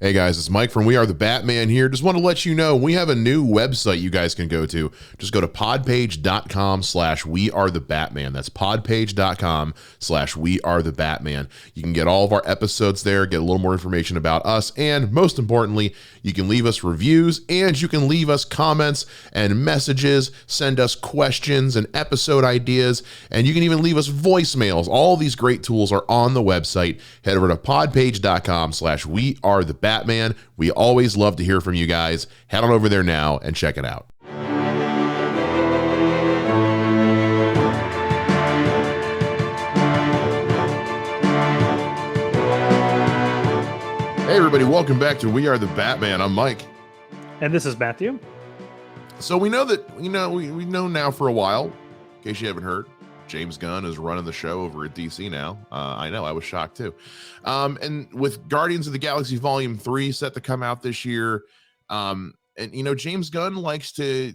Hey guys, it's Mike from We Are the Batman here. Just want to let you know we have a new website you guys can go to. Just go to podpage.com/We Are the Batman. That's podpage.com/We Are the Batman. You can get all of our episodes there, get a little more information about us, and most importantly, you can leave us reviews and you can leave us comments and messages, send us questions and episode ideas, and you can even leave us voicemails. All these great tools are on the website. Head over to podpage.com/We Are the Batman. We always love to hear from you guys. Head on over there now and check it out. Hey everybody, welcome back to We Are the Batman. I'm Mike. And this is Matthew. So we know we know now for a while, in case you haven't heard, James Gunn is running the show over at DC now. I know, I was shocked too. And with Guardians of the Galaxy Volume 3 set to come out this year, and James Gunn likes to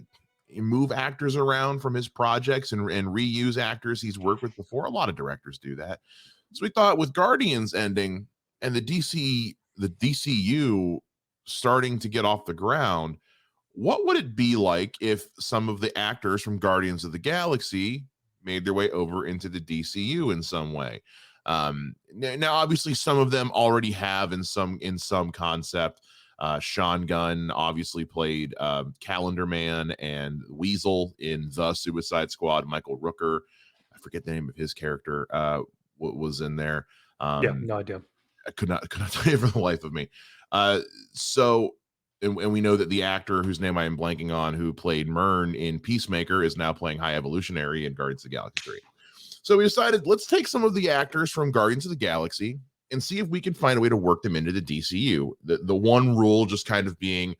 move actors around from his projects and reuse actors he's worked with before. A lot of directors do that. So we thought with Guardians ending and the DCU starting to get off the ground, what would it be like if some of the actors from Guardians of the Galaxy made their way over into the DCU in some way? Now, obviously, some of them already have in some concept. Sean Gunn obviously played Calendar Man and Weasel in The Suicide Squad. Michael Rooker, I forget the name of his character, was in there. No idea. I could not tell you for the life of me. And we know that the actor whose name I am blanking on, who played Myrn in Peacemaker, is now playing High Evolutionary in Guardians of the Galaxy 3. So we decided, let's take some of the actors from Guardians of the Galaxy and see if we can find a way to work them into the DCU. The one rule just kind of being,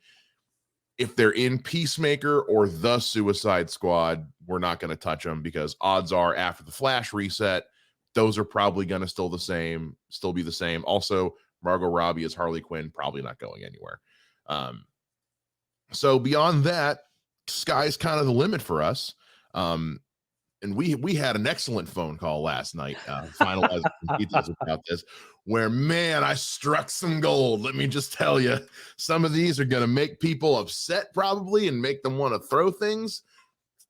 if they're in Peacemaker or The Suicide Squad, we're not going to touch them, because odds are after the Flash reset, those are probably going to still be the same. Also, Margot Robbie as Harley Quinn, probably not going anywhere. So beyond that, sky's kind of the limit for us. And we had an excellent phone call last night, finalizing some details about this, where, man, I struck some gold. Let me just tell you, some of these are going to make people upset probably and make them want to throw things.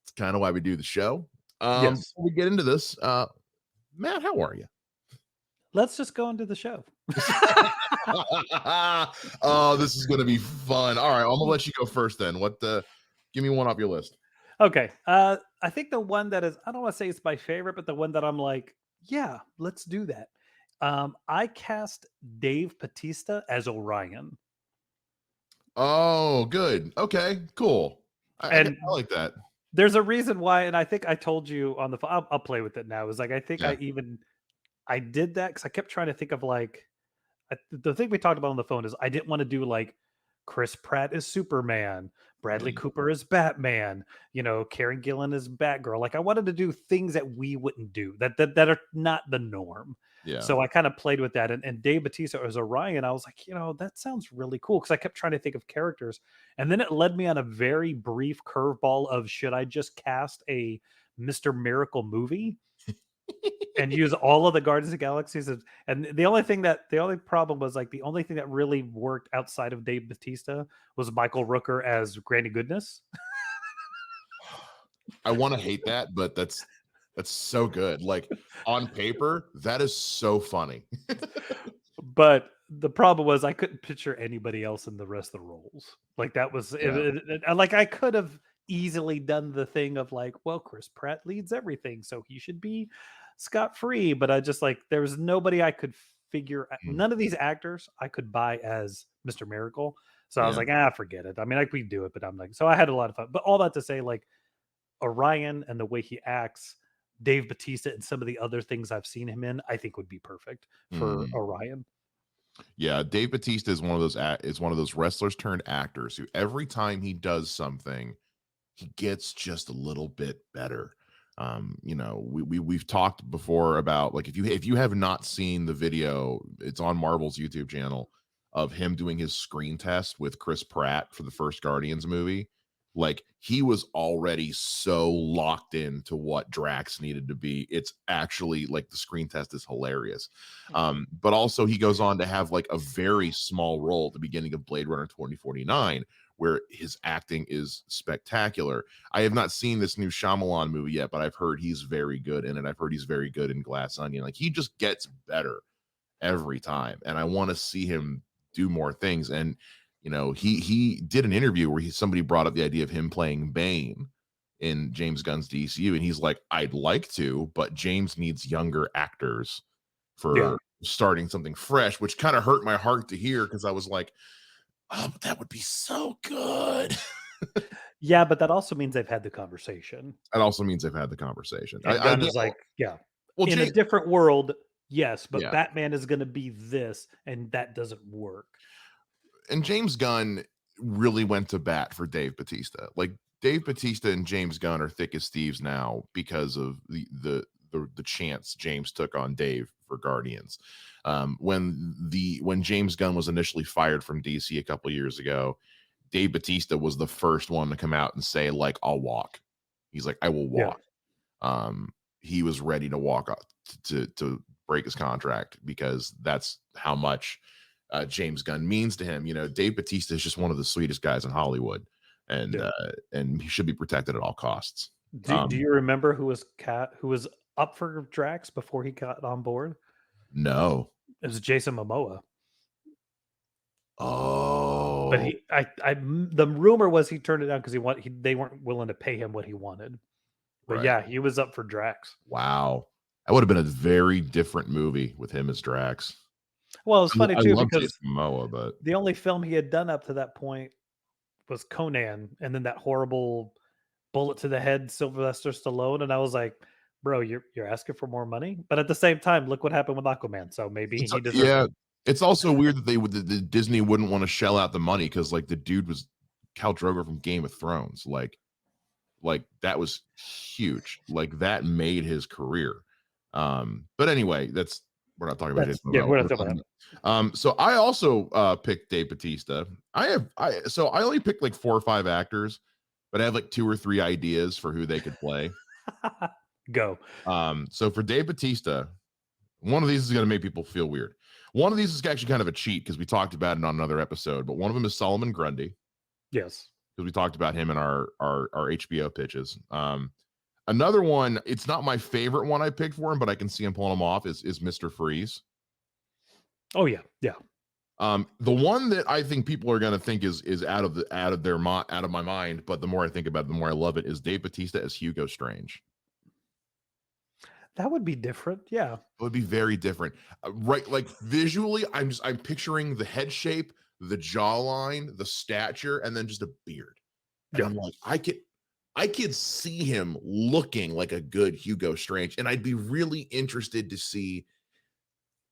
It's kind of why we do the show. Yes. Before we get into this, Matt, how are you? Let's just go into the show. Oh, this is going to be fun. All right, I'm gonna let you go first then. Give me one off your list. Okay. I think the one that is, I don't want to say it's my favorite, but the one that I'm like, yeah, let's do that. I cast Dave Bautista as Orion. Oh, good. Okay, cool. I like that. There's a reason why, and I think I told you on the phone. I'll play with it now. Is like, I think I did that because I kept trying to think of like, the thing we talked about on the phone is I didn't want to do like Chris Pratt is Superman, Bradley Cooper is Batman, Karen Gillan is Batgirl. Like, I wanted to do things that we wouldn't do, that are not the norm. Yeah. So I kind of played with that. And Dave Bautista as Orion, I was like, that sounds really cool, because I kept trying to think of characters. And then it led me on a very brief curveball of, should I just cast a Mr. Miracle movie and use all of the Guardians of the Galaxies? And the only problem was, like, the only thing that really worked outside of Dave Bautista was Michael Rooker as Granny Goodness. I want to hate that, but that's so good. Like, on paper, that is so funny. But the problem was I couldn't picture anybody else in the rest of the roles. Like, that was like, I could have easily done the thing of like, well, Chris Pratt leads everything, so he should be scot-free. But I just, like, there was nobody I could figure. None of these actors I could buy as Mr. Miracle. So I was like, forget it. I mean, we do it, but I'm like, so I had a lot of fun. But all that to say, like, Orion and the way he acts, Dave Bautista and some of the other things I've seen him in, I think would be perfect for Orion. Yeah, Dave Bautista is one of those wrestlers turned actors who every time he does something, he gets just a little bit better. We've talked before about, like, if you have not seen the video, it's on Marvel's YouTube channel, of him doing his screen test with Chris Pratt for the first Guardians movie. Like he was already so locked into what Drax needed to be. It's actually like the screen test is hilarious. But also he goes on to have like a very small role at the beginning of Blade Runner 2049, where his acting is spectacular. I have not seen this new Shyamalan movie yet, but I've heard he's very good in it. I've heard he's very good in Glass Onion. Like he just gets better every time, and I want to see him do more things. And he did an interview where somebody brought up the idea of him playing Bane in James Gunn's DCU, and he's like, I'd like to, but James needs younger actors for starting something fresh, which kind of hurt my heart to hear, because I was like, oh, but that would be so good. Yeah, but that also means they've had the conversation. That also means they've had the conversation. And Gunn is like, well, in a different world, yes, but Yeah. Batman is going to be this, and that doesn't work. And James Gunn really went to bat for Dave Bautista. Like Dave Bautista and James Gunn are thick as thieves now because of the chance James took on Dave for Guardians. When James Gunn was initially fired from DC a couple years ago, Dave Bautista was the first one to come out and say, like, I'll walk. He's like, I will walk. He was ready to walk up to break his contract, because that's how much James Gunn means to him. Dave Bautista is just one of the sweetest guys in Hollywood, and he should be protected at all costs. Do you remember who was up for Drax before he got on board? No, it was Jason Momoa. Oh, But the rumor was he turned it down because they weren't willing to pay him what he wanted. But right. yeah, he was up for Drax. Wow, that would have been a very different movie with him as Drax. Well, it's funny too, because Jason Momoa, but the only film he had done up to that point was Conan, and then that horrible bullet to the head Sylvester Stallone, and I was like, bro, you're asking for more money. But at the same time, look what happened with Aquaman. So maybe he deserves it. It's also weird that the Disney wouldn't want to shell out the money, because like the dude was Khal Drogo from Game of Thrones. Like that was huge. Like that made his career. But anyway, we're not talking about it. Yeah, we're not talking about it. So I also picked Dave Bautista. I only picked like 4 or 5 actors, but I have like 2 or 3 ideas for who they could play. Go. So for Dave Bautista, one of these is going to make people feel weird. One of these is actually kind of a cheat, because we talked about it on another episode, but one of them is Solomon Grundy. Yes. Because we talked about him in our HBO pitches. Another one, it's not my favorite one I picked for him, but I can see him pulling him off, is Mr. Freeze. Oh yeah. Yeah. The one that I think people are going to think is out of my mind, but the more I think about it, the more I love it, is Dave Bautista as Hugo Strange. That would be different. Yeah. It would be very different. Right. Like visually, I'm picturing the head shape, the jawline, the stature, and then just a beard. And I'm like, I could see him looking like a good Hugo Strange. And I'd be really interested to see,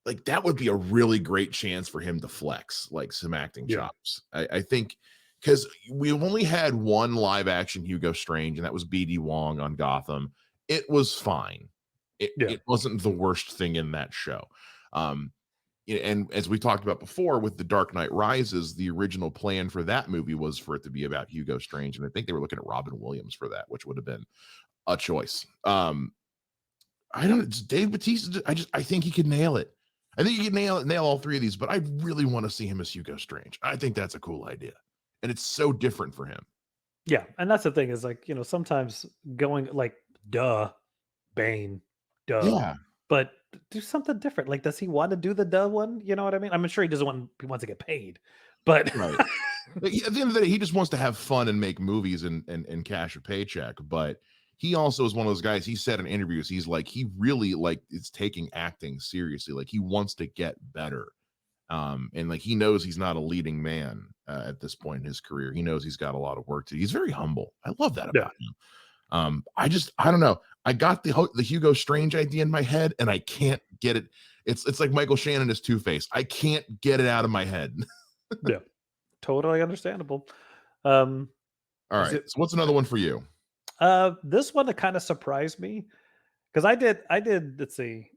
like, that would be a really great chance for him to flex like some acting chops. I think, because we've only had one live action Hugo Strange, and that was BD Wong on Gotham. It was fine. It wasn't the worst thing in that show. And as we talked about before with The Dark Knight Rises, the original plan for that movie was for it to be about Hugo Strange, and I think they were looking at Robin Williams for that, which would have been a choice. I don't. Dave Bautista. I think he could nail it. I think he could nail all 3 of these, but I really want to see him as Hugo Strange. I think that's a cool idea, and it's so different for him. Yeah, and that's the thing, is like, sometimes going like Bane, Yeah. But do something different. Like, does he want to do the duh one? You know what I mean? I'm sure he doesn't he wants to get paid, but right. At the end of the day, he just wants to have fun and make movies and cash a paycheck. But he also is one of those guys. He said in interviews, he's like, he really is taking acting seriously. Like he wants to get better. And like he knows he's not a leading man at this point in his career. He knows he's got a lot of work to do. He's very humble. I love that about him. I don't know. I got the Hugo Strange idea in my head, and I can't get it. It's like Michael Shannon is Two-Face. I can't get it out of my head. Yeah, totally understandable. All right. So what's another one for you? This one that kind of surprised me, because I did. Let's see,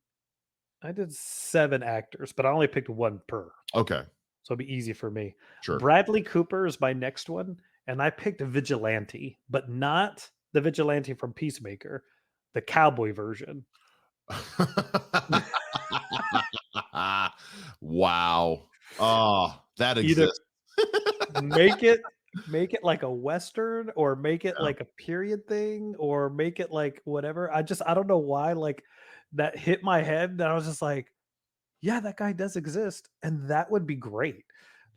I did 7 actors, but I only picked 1 per. Okay, so it'll be easy for me. Sure. Bradley Cooper is my next one, and I picked a vigilante, but not the vigilante from Peacemaker, the cowboy version. Wow. Oh, that Either exists. make it make it like a western, or make it Yeah. like a period thing, or make it like whatever. I don't know why, like, that hit my head, that I was just like, yeah, that guy does exist, and that would be great.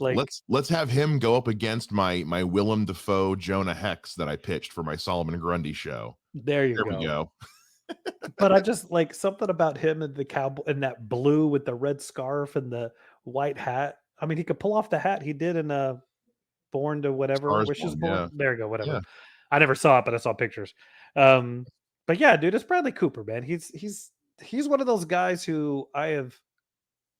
Like, Let's have him go up against my Willem Dafoe Jonah Hex that I pitched for my Solomon Grundy show. there you There we go. go. But I just like something about him and the cowboy and that blue with the red scarf and the white hat. I mean, he could pull off the hat he did in Born to whatever, Stars Wishes Born, Born. yeah. There you go, Yeah. whatever. I never saw it, but I saw pictures. Um, but yeah, dude, it's Bradley Cooper, man. He's one of those guys who I have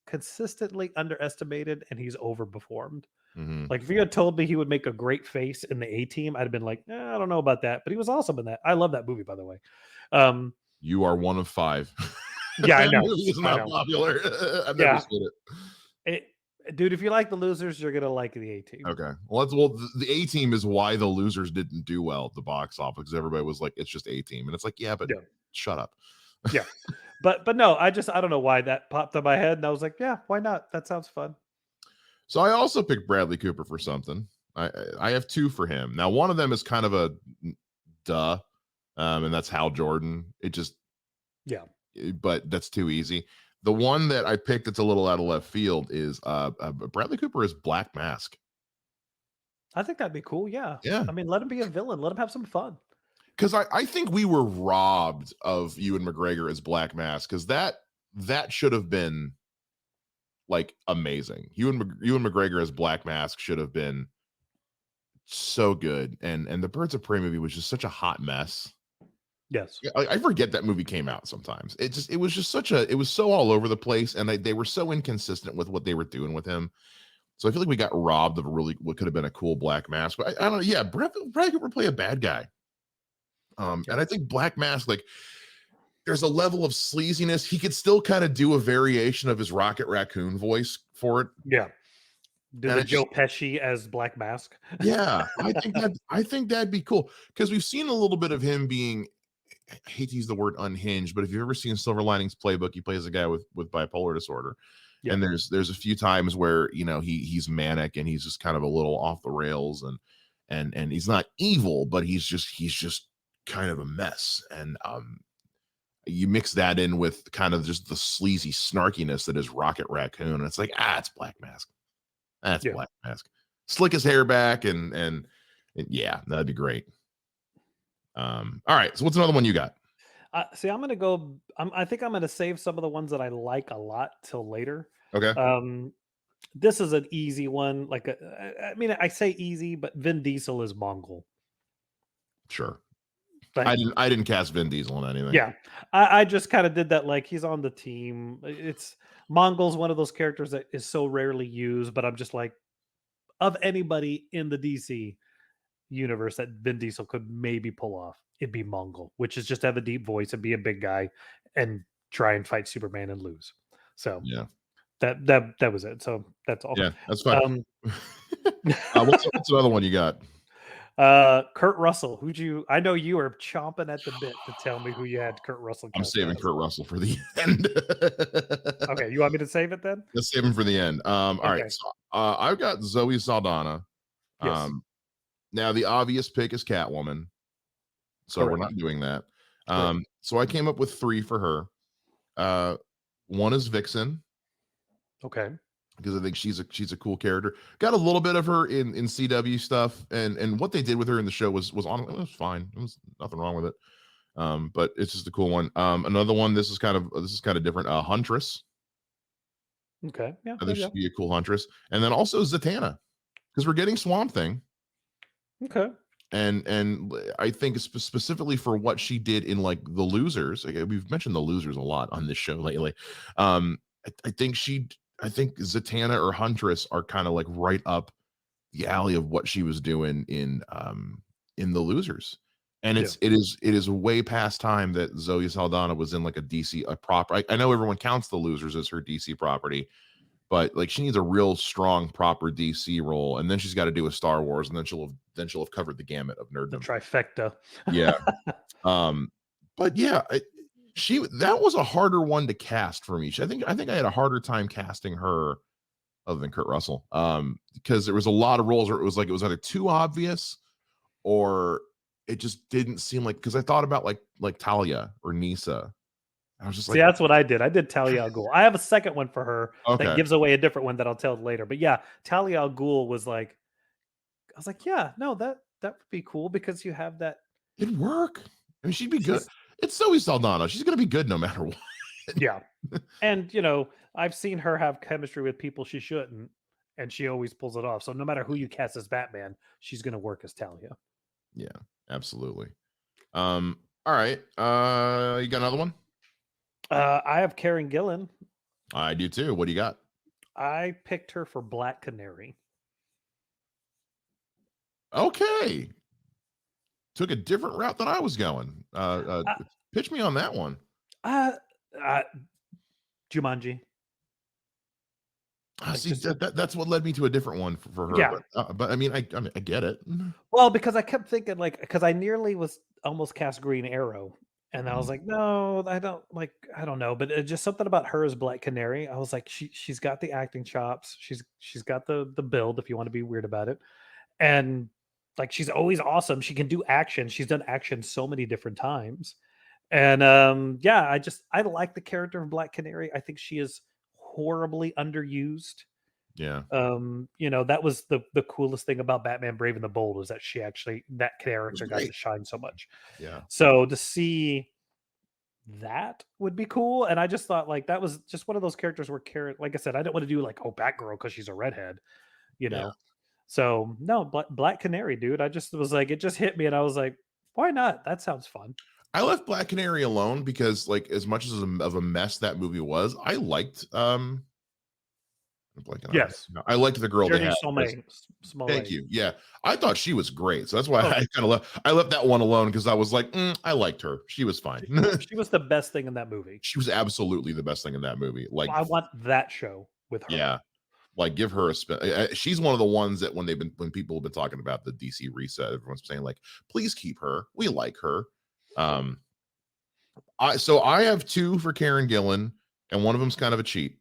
consistently underestimated, and he's overperformed. Mhm. Like, if you had told me he would make a great face in the A Team, I'd have been like, I don't know about that. But he was awesome in that. I love that movie, by the way. Um, You are one of 5. yeah, I That know. movie is I not know. popular. I've never Yeah. seen it. Dude, if you like the Losers, you're gonna like the A Team. Okay. Well, the A Team is why the Losers didn't do well at the box office, because everybody was like, it's just A Team. And it's like, yeah, but Yeah. shut up. Yeah. But no, I don't know why that popped in my head, and I was like, yeah, why not? That sounds fun. So I also picked Bradley Cooper for something. I have 2 for him. Now, one of them is kind of a duh, and that's Hal Jordan. It just, Yeah. but that's too easy. The one that I picked that's a little out of left field is Bradley Cooper is Black Mask. I think that'd be cool. Yeah. Yeah, I mean, let him be a villain. Let him have some fun. because I think we were robbed of Ewan McGregor as Black Mask, because that should have been like amazing. Ewan McGregor as Black Mask should have been so good, and the Birds of Prey movie was just such a hot mess. Yes. Yeah, I forget that movie came out sometimes. It was just it was so all over the place, and they were so inconsistent with what they were doing with him. So I feel like we got robbed of a really what could have been a cool Black Mask. But I don't know. Yeah, Brad Cooper play a bad guy. And I think Black Mask, like, there's a level of sleaziness. He could still kind of do a variation of his Rocket Raccoon voice for it. Yeah. Do And the it just, Joe Pesci as Black Mask. yeah, I think that'd be cool, because we've seen a little bit of him being, I hate to use the word unhinged, but if you've ever seen Silver Linings Playbook, he plays a guy with bipolar disorder. Yeah. And there's a few times where, you know, he's manic and he's just kind of a little off the rails, and he's not evil, but he's just kind of a mess. And you mix that in with kind of just the sleazy snarkiness that is Rocket Raccoon, and it's like, it's Black Mask. That's Yeah. Black Mask. Slick his hair back, and yeah, that'd be great. All right, so what's another one you got? See, I'm gonna go. I think I'm gonna save some of the ones that I like a lot till later. Okay. This is an easy one. Like, I mean, I say easy, but Vin Diesel is Mongol. Sure. Like, I didn't cast Vin Diesel in anything. yeah, I just kind of did that. Like, he's on the team. It's Mongol's one of those characters that is so rarely used, but I'm just like, of anybody in the DC universe that Vin Diesel could maybe pull off, it'd be Mongol, which is just have a deep voice and be a big guy and try and fight Superman and lose. So Yeah. that was it. So that's all. Yeah, that's fine. Um, what's another one you got? Kurt Russell. I know you are chomping at the bit to tell me who you had Kurt Russell. I'm saving Kurt Russell for the end. Okay, you want me to save it then? Let's save him for the end. All right. So, I've got Zoe Saldana. Yes. Now the obvious pick is Catwoman, so Correct. we're not doing that. So I came up with 3 for her. One is Vixen, Okay. because I think she's a cool character. Got a little bit of her in CW stuff, and what they did with her in the show was on. It was fine. It was nothing wrong with it. But it's just a cool one. Another one. This is kind of different. Huntress. Okay. Yeah. I think she'd be a cool Huntress, and then also Zatanna, because we're getting Swamp Thing. Okay. And I think specifically for what she did in like The Losers. Like, we've mentioned The Losers a lot on this show lately. I think Zatanna or Huntress are kind of like right up the alley of what she was doing in The Losers. And it is way past time that Zoe Saldana was in like a DC proper. I know everyone counts The Losers as her DC property, but like she needs a real strong, proper DC role, and then she's got to do a Star Wars, and then she'll have covered the gamut of The nerddom. trifecta. Yeah. But yeah, that was a harder one to cast for me. I think I had a harder time casting her other than Kurt Russell. Because there was a lot of roles where it was either too obvious or it just didn't seem like, because I thought about like Talia or Nisa. I was just See, like, that's what I did. I did Talia al Ghul. I have a second one for her that okay, gives away a different one that I'll tell later. But yeah, Talia al Ghul was like, I was like, yeah, no, that would be cool because you have that. it'd work. I mean, she'd be good. She's It's Zoe Saldana. She's gonna be good no matter what. yeah, and I've seen her have chemistry with people she shouldn't, and she always pulls it off. So no matter who you cast as Batman, she's gonna work as Talia. Yeah, absolutely. All right. You got another one? I have Karen Gillan. I do too. What do you got? I picked her for Black Canary. Okay. Took a different route than I was going. Pitch me on that one. Uh, uh, Jumanji. Like See, just that's what led me to a different one for her. yeah. But I mean, I get it. Well, because I kept thinking because I nearly was almost cast Green Arrow, and I was like, no, I don't know, but just something about her as Black Canary. I was like, she's got the acting chops. She's got the build if you want to be weird about it, and like she's always awesome. She can do action. She's done action so many different times, and yeah, I like the character of Black Canary. I think she is horribly underused. Yeah. That was the coolest thing about Batman Brave and the Bold was that that character got to Great. shine so much. Yeah. So to see that would be cool. And I just thought like that was just one of those characters where like I said, I didn't want to do like, oh, Batgirl because she's a redhead, you Yeah. know. So no, Black Canary, dude. I just was like, it just hit me, and I was like, why not? That sounds fun. I left Black Canary alone because, like, as much as of a mess that movie was, I liked I'm blanking on her Yes. name now. I liked the girl they Journey had. Thank Smollett. you. Yeah, I thought she was great, so that's why Oh, I kind of left that one alone because I was like, I liked her. She was fine. she was the best thing in that movie. She was absolutely the best thing in that movie. Like, I want that show with her. yeah, like give her a spin. She's one of the ones that when people have been talking about the DC reset, everyone's saying like, please keep her. We like her. I have two for Karen Gillan, and one of them's kind of a cheat.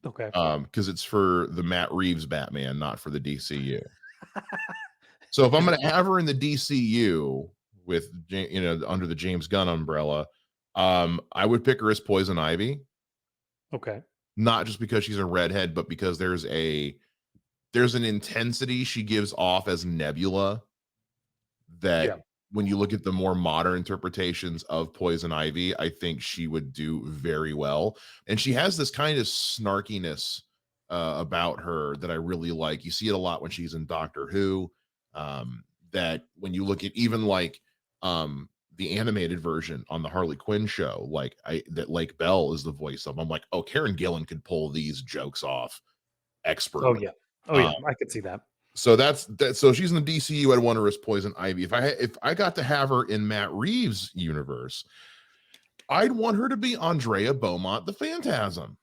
Okay. Because it's for the Matt Reeves Batman, not for the DCU. So if I'm going to have her in the DCU with under the James Gunn umbrella, I would pick her as Poison Ivy. Okay. Not just because she's a redhead, but because there's an intensity she gives off as Nebula that when you look at the more modern interpretations of Poison Ivy, I think she would do very well. And she has this kind of snarkiness about her that I really like. You see it a lot when she's in Doctor Who. That when you look at even like the animated version on the Harley Quinn show, that Lake Bell is the voice of. I'm like, oh, Karen Gillan could pull these jokes off expertly. Oh yeah, I could see that. So that's that. So she's in the DCU. I'd want her as Poison Ivy. If I got to have her in Matt Reeves' universe, I'd want her to be Andrea Beaumont, the Phantasm.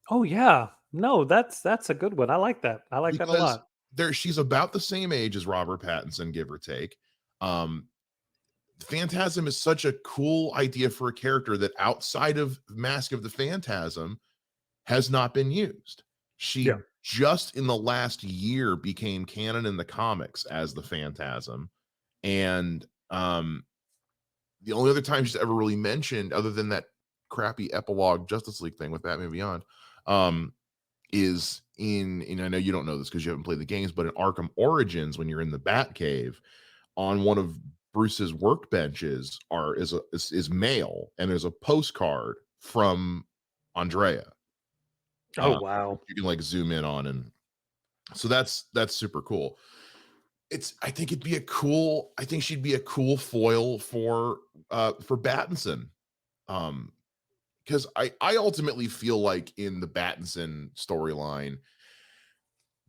Oh yeah, no, that's a good one. I like that. I like that a lot. She's about the same age as Robert Pattinson, give or take. Phantasm is such a cool idea for a character that outside of Mask of the Phantasm has not been used. She just in the last year became canon in the comics as the Phantasm. And the only other time she's ever really mentioned, other than that crappy epilogue Justice League thing with Batman Beyond, is in I know you don't know this because you haven't played the games, but in Arkham Origins, when you're in the Batcave, on one of Bruce's workbenches is mail, and there's a postcard from Andrea. Oh wow. You can like zoom in on, and so that's super cool. I think she'd be a cool foil for Pattinson. Because I ultimately feel like in the Pattinson storyline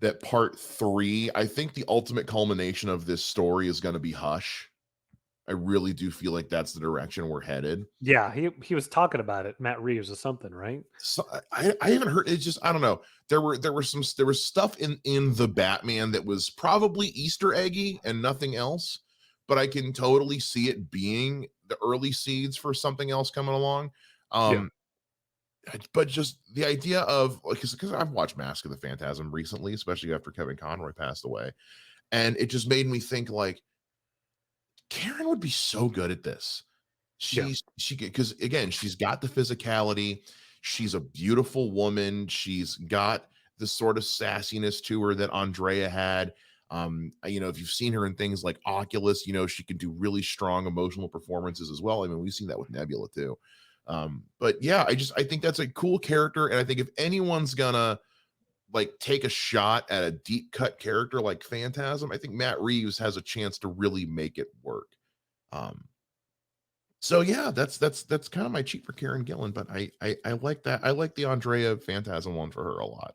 that part 3, I think the ultimate culmination of this story is going to be Hush. I really do feel like that's the direction we're headed. Yeah, he was talking about it, Matt Reeves or something, right? So I haven't heard. It's just I don't know. There was stuff in the Batman that was probably Easter eggy and nothing else, but I can totally see it being the early seeds for something else coming along. Yeah. Um, but just the idea of because I've watched Mask of the Phantasm recently, especially after Kevin Conroy passed away, and it just made me think like Karen would be so good at this. Yeah. She because again, she's got the physicality. She's a beautiful woman. She's got the sort of sassiness to her that Andrea had. If you've seen her in things like Oculus, she can do really strong emotional performances as well. I mean, we've seen that with Nebula too. But yeah, I think that's a cool character, and I think if anyone's gonna like take a shot at a deep cut character like Phantasm, I think Matt Reeves has a chance to really make it work. Um, so yeah, that's kind of my cheat for Karen Gillan, but I like that. I like the Andrea Phantasm one for her a lot.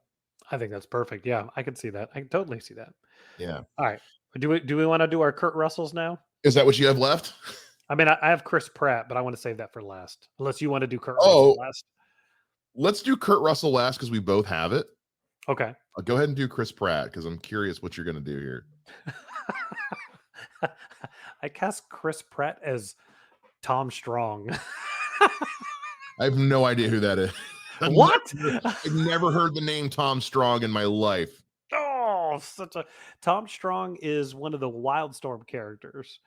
I think that's perfect. Yeah, I can see that. I can totally see that. Yeah. All right. Do we want to do our Kurt Russells now? Is that what you have left? I mean, I have Chris Pratt, but I want to save that for last. Unless you want to do Kurt Russell Oh, last. let's do Kurt Russell last because we both have it. Okay. I'll go ahead and do Chris Pratt because I'm curious what you're gonna do here. I cast Chris Pratt as Tom Strong. I have no idea who that is. What? I've never heard the name Tom Strong in my life. Oh, such a Tom Strong is one of the Wildstorm characters.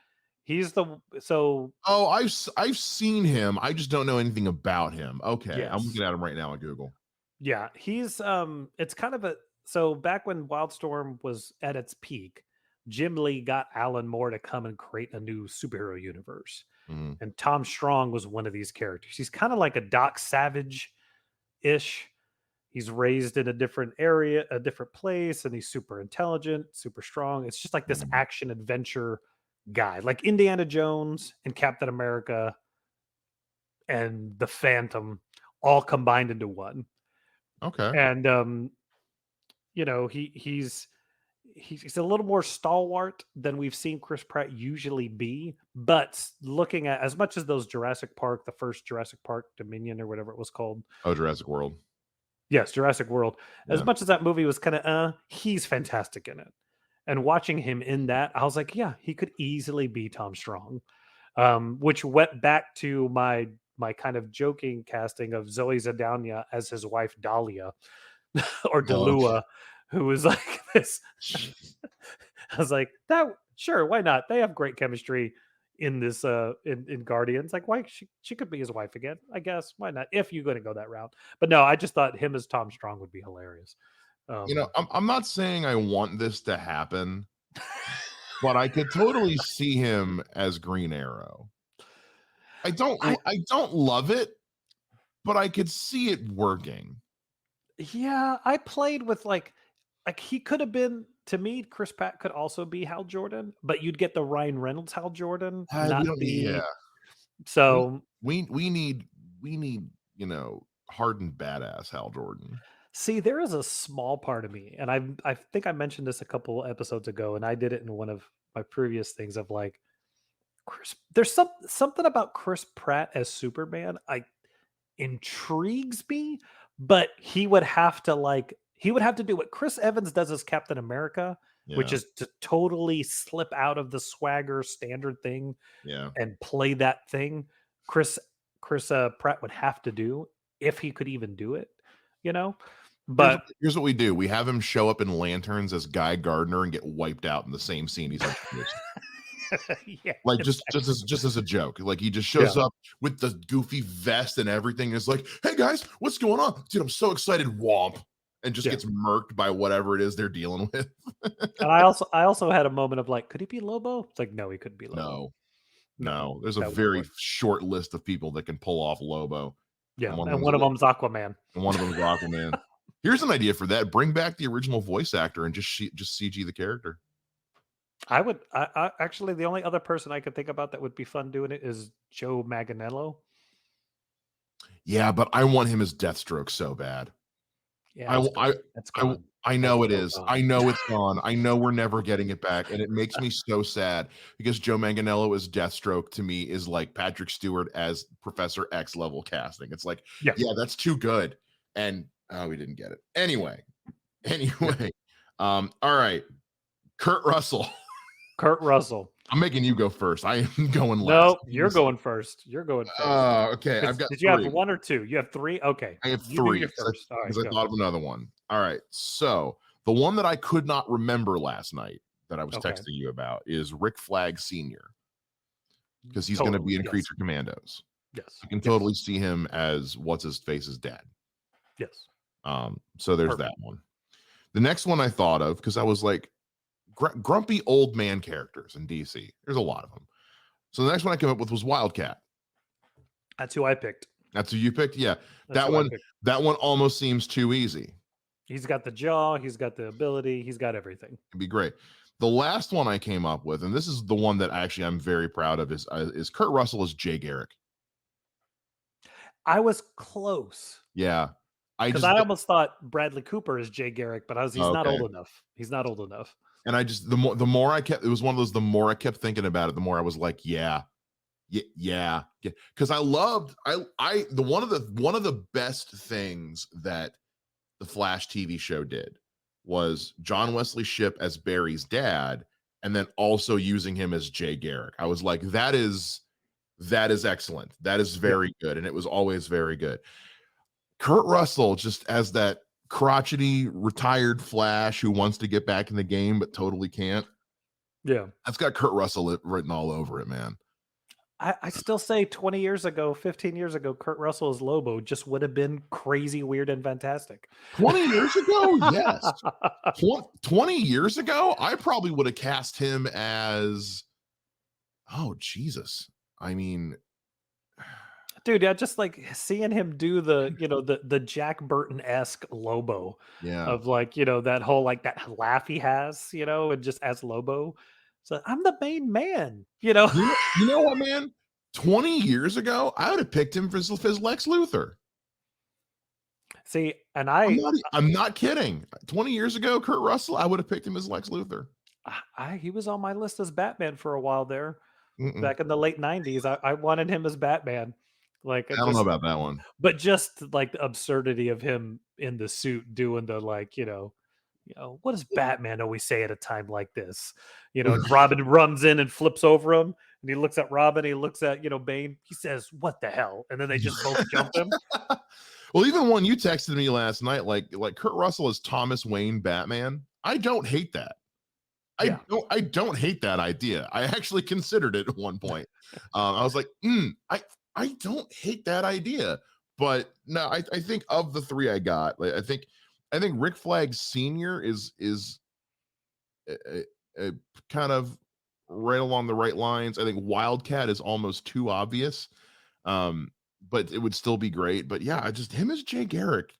He's the so Oh, I've seen him. I just don't know anything about him. Okay, I'm yes. looking at him right now on Google. Yeah, he's it's kind of a so back when Wildstorm was at its peak, Jim Lee got Alan Moore to come and create a new superhero universe. Mhm. And Tom Strong was one of these characters. He's kind of like a Doc Savage ish. He's raised in a different area, a different place, and he's super intelligent, super strong. It's just like this Mhm. action adventure guy, like Indiana Jones and Captain America and the Phantom all combined into one. Okay. And he's a little more stalwart than we've seen Chris Pratt usually be. But looking at as much as those Jurassic Park, the first Jurassic Park Dominion or whatever it was called. Oh, Jurassic World. Yes, Jurassic World. As Yeah. much as that movie was kind of he's fantastic in it. And watching him in that, I was like, yeah, he could easily be Tom Strong. Which went back to my kind of joking casting of Zoe Zadania as his wife Dahlia or Oh, Delua, who was like this. I was like, that sure, why not? They have great chemistry in this in Guardians. Like, why she could be his wife again, I guess. Why not? If you're gonna go that route. But no, I just thought him as Tom Strong would be hilarious. I'm not saying I want this to happen, but I could totally see him as Green Arrow. I I don't love it, but I could see it working. yeah, I played with like he could have been to me, Chris Pratt could also be Hal Jordan, but you'd get the Ryan Reynolds Hal Jordan, We not don't need, yeah. the We so we need, hardened badass Hal Jordan. see, there is a small part of me, and I think I mentioned this a couple episodes ago, and I did it in one of my previous things of like Chris. There's something about Chris Pratt as Superman. I intrigues me, but he would have to do what Chris Evans does as Captain America, which Yeah, is to totally slip out of the swagger standard thing yeah. and play that thing. Chris Chris Pratt would have to do if he could even do it, you know. But Here's what we do. We have him show up in Lanterns as Guy Gardner and get wiped out in the same scene he's introduced. yeah, Like it's just as a joke. Like he just yeah, shows up with the goofy vest and everything. And it's like, hey guys, what's going on? Dude, I'm so excited. Womp. And just yeah. gets murked by whatever it is they're dealing with. And I also had a moment of like, could he be Lobo? It's like, no, he couldn't be Lobo. No, No, no. There's a that wouldn't very work. short list of people that can pull off Lobo. Yeah, And one of and them's one of them's Aquaman. and one of them's Aquaman. Here's an idea for that. Bring back the original voice actor and just CG the character. I would. I actually the only other person I could think about that would be fun doing it is Joe Manganiello. Yeah, but I want him as Deathstroke so bad. Yeah, I that's I gone. That's I gone. I know it so is. gone. I know it's gone. I know we're never getting it back, and it makes me so sad because Joe Manganiello as Deathstroke to me is like Patrick Stewart as Professor X level casting. It's like, Yeah. yeah, that's too good, and we didn't get it. Anyway, all right, Kurt Russell. Kurt Russell. I'm making you go first. I am going last. No, you're going first. You're going first. Okay. I've got Did you three. have 1 or 2? You have 3? Okay. I have You do three your first. All right, because I go. thought of another one. All right. So the one that I could not remember last night that I was Okay. texting you about is Rick Flag Sr. because he's going to be in Yes. Creature Commandos. Yes. I can totally see him as what's his face's dad. Yes. So there's that one. The next one I thought of because I was like grumpy old man characters in DC. There's a lot of them. So the next one I came up with was Wildcat. That's who I picked. That's who you picked? Yeah. That's That one almost seems too easy. He's got the jaw, he's got the ability, he's got everything. It'd be great. The last one I came up with, and this is the one that actually I'm very proud of, is Kurt Russell as Jay Garrick. I was close. Yeah. I almost thought Bradley Cooper is Jay Garrick, but he's not old enough. He's not old enough. And I just the more I kept, it was one of those, the more I kept thinking about it, the more I was like, yeah. Because I loved one of the best things that the Flash TV show did was John Wesley Shipp as Barry's dad, and then also using him as Jay Garrick. I was like, that is excellent. That is very good, and it was always very good. Kurt Russell just as that crotchety retired Flash who wants to get back in the game but totally can't. Yeah, that's got Kurt Russell written all over it, man. I still say 20 years ago, 15 years ago, Kurt Russell as Lobo just would have been crazy, weird, and fantastic. 20 years ago? Yes. 20 years ago, I probably would have cast him as, oh, Jesus. I mean, dude, yeah, just like seeing him do the Jack Burton-esque Lobo. Yeah. Of like, that whole like that laugh he has, and just as Lobo. So I'm the main man, You know what, man? 20 years ago, I would have picked him for his Lex Luthor. See, and I'm not kidding. 20 years ago, Kurt Russell, I would have picked him as Lex Luthor. He was on my list as Batman for a while there. Back in the late 90s. I wanted him as Batman. Like, I don't know about that one. But just like the absurdity of him in the suit doing the like, what does Batman always say at a time like this? Robin runs in and flips over him, and he looks at Robin, he looks at, Bane, he says, "What the hell?" And then they just both jump him. Well, even when you texted me last night, like Kurt Russell as Thomas Wayne Batman, I don't hate that. I don't hate that idea. I actually considered it at one point. I was like, I don't hate that idea. But no, I think of the three I got, like, I think Rick Flag Sr. is a kind of right along the right lines. I think Wildcat is almost too obvious, but it would still be great. But yeah, just him as Jay Garrick,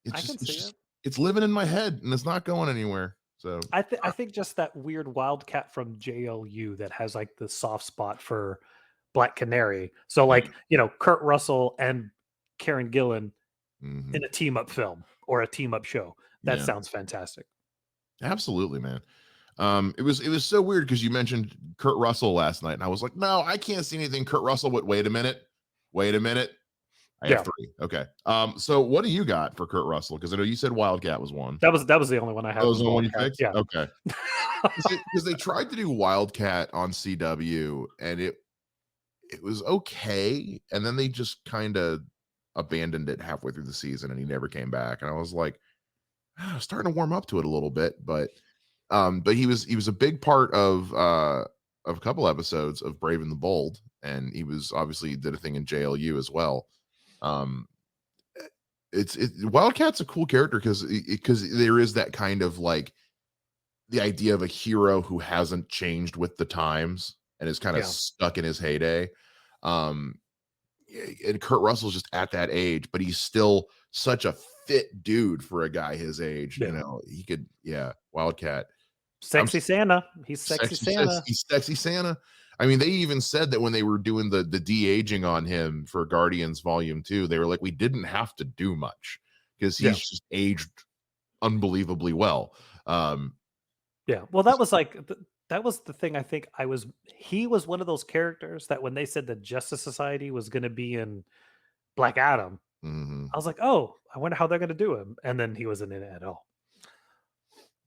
it's living in my head and it's not going anywhere. So I think just that weird Wildcat from JLU that has like the soft spot for Black Canary. So like, Kurt Russell and Karen Gillan in a team up film or a team up show. That sounds fantastic. Absolutely, man. It was so weird because you mentioned Kurt Russell last night, and I was like, no, I can't see anything Kurt Russell. But wait a minute. I have three. Okay. So what do you got for Kurt Russell? Because I know you said Wildcat was one. That was the only one I had. That was the only one you picked? Yeah. Okay. Because they tried to do Wildcat on CW, and it was okay, and then they just kind of abandoned it halfway through the season, and he never came back. And I was like, I was starting to warm up to it a little bit, but he was a big part of a couple episodes of Brave and the Bold, and he was obviously did a thing in JLU as well. Wildcat's a cool character because there is that kind of like the idea of a hero who hasn't changed with the times and is kind of stuck in his heyday. And Kurt Russell's just at that age, but he's still such a fit dude for a guy his age. He could, Wildcat. Sexy Santa. He's sexy Santa. He's sexy Santa. I mean, they even said that when they were doing the de-aging on him for Guardians Volume 2, they were like, we didn't have to do much because he's just aged unbelievably well. Yeah. Well, that was like that was the thing. I think he was one of those characters that when they said the Justice Society was going to be in Black Adam, mhm. I was like, oh, I wonder how they're going to do him. And then he wasn't in it at all.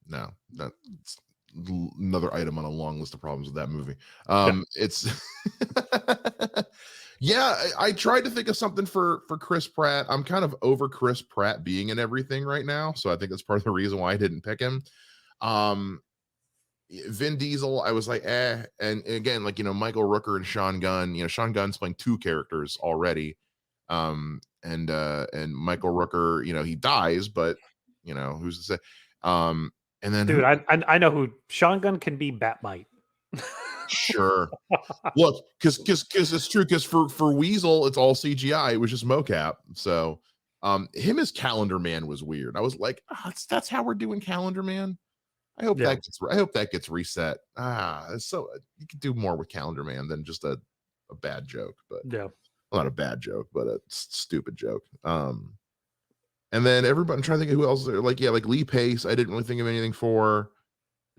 No, that's another item on a long list of problems with that movie. Yeah. It's yeah, I tried to think of something for Chris Pratt. I'm kind of over Chris Pratt being in everything right now, so I think that's part of the reason why I didn't pick him. Vin Diesel, I was like, and again, like, Michael Rooker and Sean Gunn. Sean Gunn's playing two characters already. And Michael Rooker, he dies, but who's to say? And then Dude, I know who Sean Gunn can be. Batmite. Sure. Look, because it's true. Because for Weasel, it's all CGI. It was just mocap. So, him as Calendar Man was weird. I was like, that's how we're doing Calendar Man. I hope that gets reset. So you could do more with Calendar Man than just a bad joke, but yeah, well, not a bad joke, but a stupid joke. And then everybody, I'm trying to think of who else. Like Lee Pace. I didn't really think of anything for.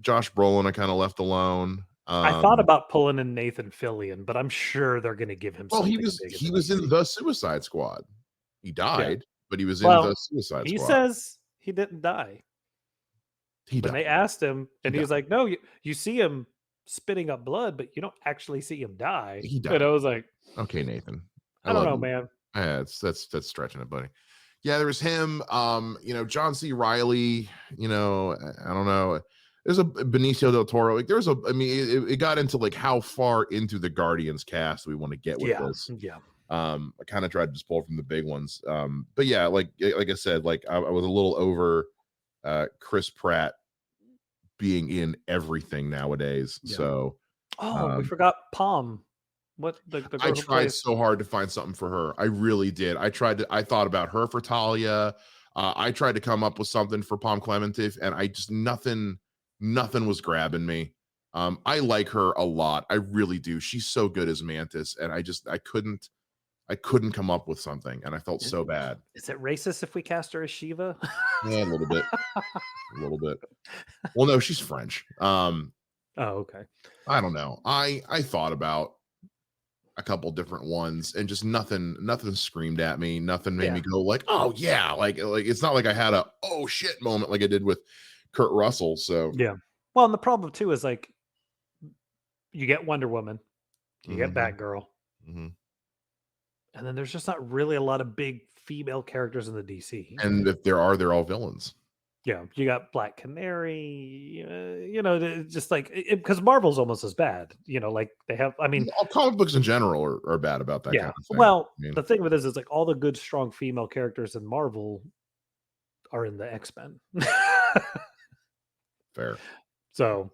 Josh Brolin, I kind of left alone. I thought about pulling in Nathan Fillion, but I'm sure they're going to give him. Well, something he was in the Suicide Squad. He died, but he was in the Suicide Squad. He says he didn't die. When they asked him, and he was like, "No, you see him spitting up blood, but you don't actually see him die." He died. And I was like, "Okay, Nathan, I don't know, man. That's stretching it, buddy." Yeah, there was him. John C. Reilly. I don't know. There's a Benicio del Toro. Like, it got into like how far into the Guardians cast we want to get with this. Yeah. I kind of tried to just pull from the big ones. But yeah, like I said, like I was a little over Chris Pratt being in everything nowadays. Yeah. So we forgot Palm. What the girl I tried so hard to find something for her. I really did. I thought about her for Talia. I tried to come up with something for Palm Clementif, and I just nothing was grabbing me. I like her a lot. I really do. She's so good as Mantis, and I couldn't come up with something, and I felt so bad. Is it racist if we cast her as Shiva? Yeah, a little bit. A little bit. Well, no, she's French. Oh, okay. I don't know. I thought about a couple different ones, and just nothing screamed at me. Nothing made me go like, oh yeah, like it's not like I had a oh shit moment like I did with Kurt Russell. So yeah. Well, and the problem too is like you get Wonder Woman, you get Batgirl, and then there's just not really a lot of big female characters in the DC. And if there are, they're all villains. Yeah, you got Black Canary, just like because Marvel's almost as bad. Like they have. I mean, all comic books in general are bad about that. Yeah. Kind of thing. Well, the thing with this is like all the good, strong female characters in Marvel are in the X-Men. Fair. So,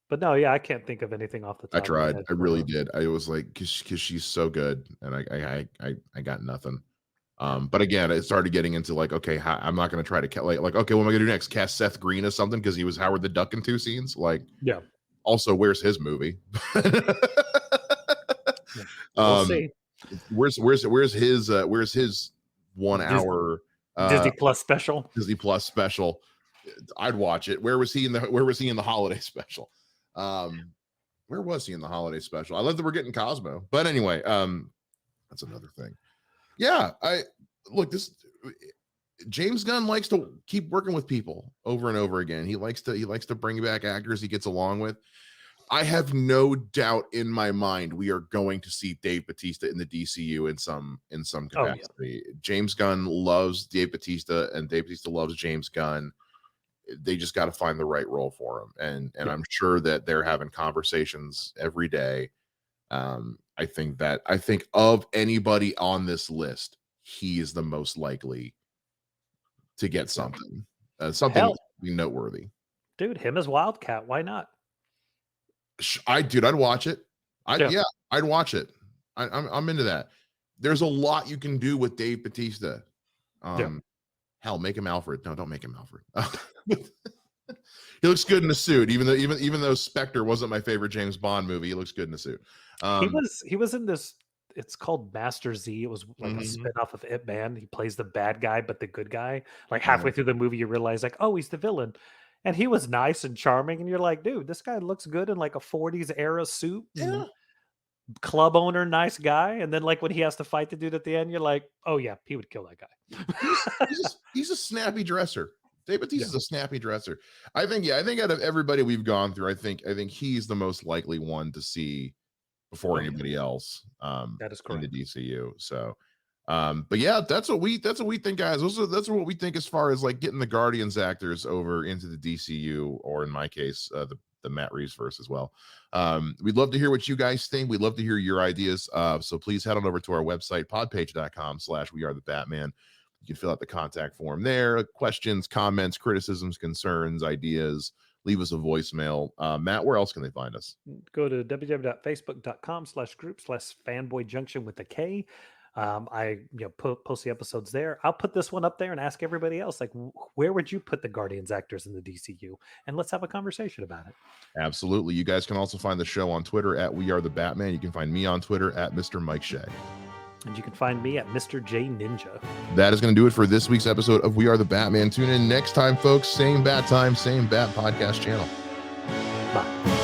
but no, yeah, I can't think of anything off the top. I tried. I really did. I was like, because she's so good, and I got nothing. But again, it started getting into like, okay, I'm not going to try to like, okay, what am I going to do next? Cast Seth Green as something because he was Howard the Duck in 2 scenes. Like, yeah. Also, where's his movie? We'll see. Where's his 1 hour Disney Plus special? Disney Plus special. I'd watch it. Where was he in the holiday special? Where was he in the holiday special? I love that we're getting Cosmo, but anyway, that's another thing. Yeah, James Gunn likes to keep working with people over and over again. He likes to bring back actors he gets along with. I have no doubt in my mind we are going to see Dave Bautista in the DCU in some capacity. Oh, yeah. James Gunn loves Dave Bautista, and Dave Bautista loves James Gunn. They just got to find the right role for him, and I'm sure that they're having conversations every day. I think of anybody on this list, he is the most likely to get something noteworthy. Dude, him as Wildcat, why not? I'd watch it. I'd watch it. I'm into that. There's a lot you can do with Dave Bautista. Hell, make him Alfred. No, don't make him Alfred. He looks good in a suit, even though Spectre wasn't my favorite James Bond movie. He looks good in a suit. He was in this. it's called Master Z. It was like a Mhm. spin-off of Ip Man. He plays the bad guy, but the good guy. Like halfway through the movie, you realize like, oh, he's the villain. And he was nice and charming. And you're like, dude, this guy looks good in like a 40s era suit. Yeah. Club owner, nice guy. And then like when he has to fight the dude at the end, you're like, oh yeah, he would kill that guy. He's a snappy dresser. Dave Bautista Yeah. is a snappy dresser. I think out of everybody we've gone through, I think he's the most likely one to see before anybody else. That is in the correct. DCU. So, but yeah, that's what we think, guys. That's what we think as far as like getting the Guardians actors over into the DCU, or in my case, the Matt Reeves verse as well. We'd love to hear what you guys think. We'd love to hear your ideas. So please head on over to our website, podpage.com/wearethebatman. You can fill out the contact form there. Questions, comments, criticisms, concerns, ideas. Leave us a voicemail. Matt, where else can they find us? Go to www.facebook.com/group/fanboyjunction with a K. I post the episodes there. I'll put this one up there and ask everybody else, like, where would you put the Guardians actors in the DCU? And let's have a conversation about it. Absolutely. You guys can also find the show on Twitter at We Are the Batman. You can find me on Twitter at Mr. Mike Shea. And you can find me at Mr. J Ninja. That is going to do it for this week's episode of We Are the Batman. Tune in next time, folks. Same bat time, same bat podcast channel. Bye.